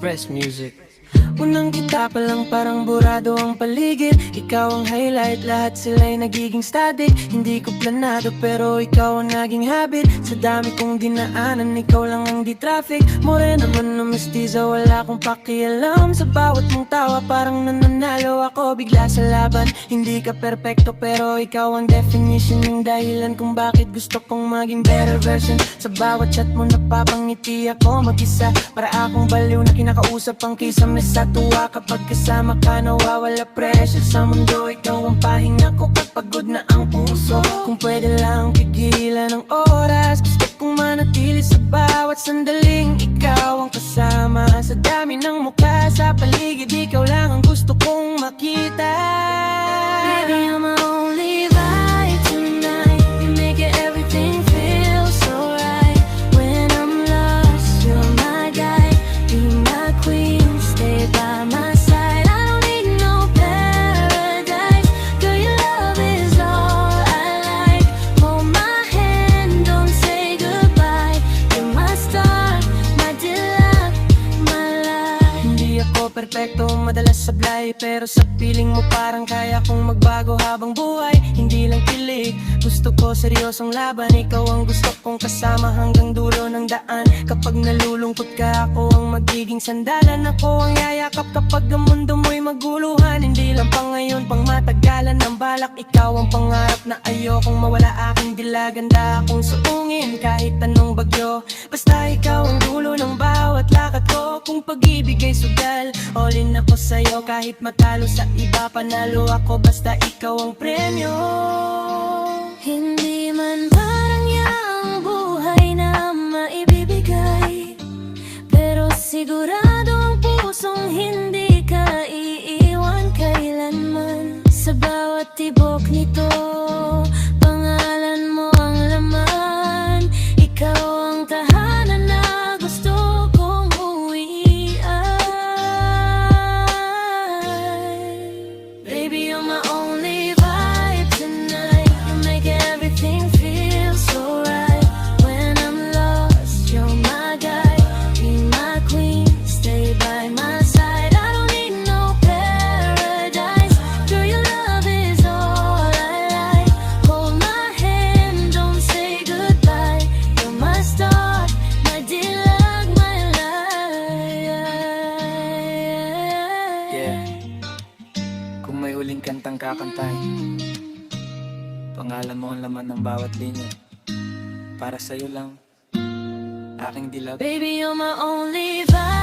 Express Music. Unang kita pa lang parang burado ang paligid. Ikaw ang highlight, lahat sila'y nagiging static. Hindi ko planado pero ikaw ang naging habit. Sa dami kong dinaanan, ikaw lang ang di-traffic. Morena man na mestiza, wala akong pakialam. Sa bawat mong tawa parang nananalo ako bigla sa laban. Hindi ka perpekto pero ikaw ang definition ng dahilan kung bakit gusto kong maging better version. Sa bawat chat mo napapangiti ako mag-isa. Para akong baliw na kinakausap ang kisame sa tuwa. Kapag kasama ka nawawala pressure sa mundo. Ikaw ang pahinga ko kapag pagod na ang puso. Kung pwede lang pigilan ng oras, gusto kong manatili sa bawat sandaling ikaw ang kasama. Sa dami ng mukha sa paligid, ikaw lang ang gusto kong makita. Baby, you're my only vibe tonight. You make it everything feel so right. When I'm lost, you're my guide. Be my queen, stay by my side. I don't need no paradise. Girl, your love is all I like. Hold my hand, don't say goodbye. You're my star, my delight, my life. Hindi ako perfecto, madalas sablay. Pero sa piling mo parang kaya kong magbago habang buhay. Hindi lang kilig, gusto ko seryosong laban. Ikaw ang gusto kong kasama hanggang dulo ng daan. Kapag nalulungkot ka, ako ang magiging sandalan. Ako ang yayakap kapag ang mundo mo'y maguluhan. Hindi lang pang ngayon, pang matagalan ng balak. Ikaw ang pangarap na ayokong mawala aking dila. Ganda akong suungin kahit anong bagyo. Basta ikaw ang dulo ng bawat lakad ko. Kung pag-ibig ay sugal, all in ako sa'yo. Kahit matalo sa iba, panalo ako. Basta ikaw ang premyo. Hindi man parang yang buhay na maibibigay, pero sigurado ang pusong hindi ka iiwan kailanman. Sa bawat tibok nito, pangalan mo ang laman. Ikaw ang tahanan na gusto kong uwian. Baby, you're my only vibe tonight. You make everything feel so right. When I'm lost, you're my guide. Be my queen, stay by my side. I don't need no paradise. Girl, your love is all I like. Hold my hand, don't say goodbye. You're my star, my delight, my life. Yeah. Kung may huling kantang kakantahin, pangalan mo ang laman ng bawat linya. Para sa'yo lang, aking dilag. Baby, you're my only vibe.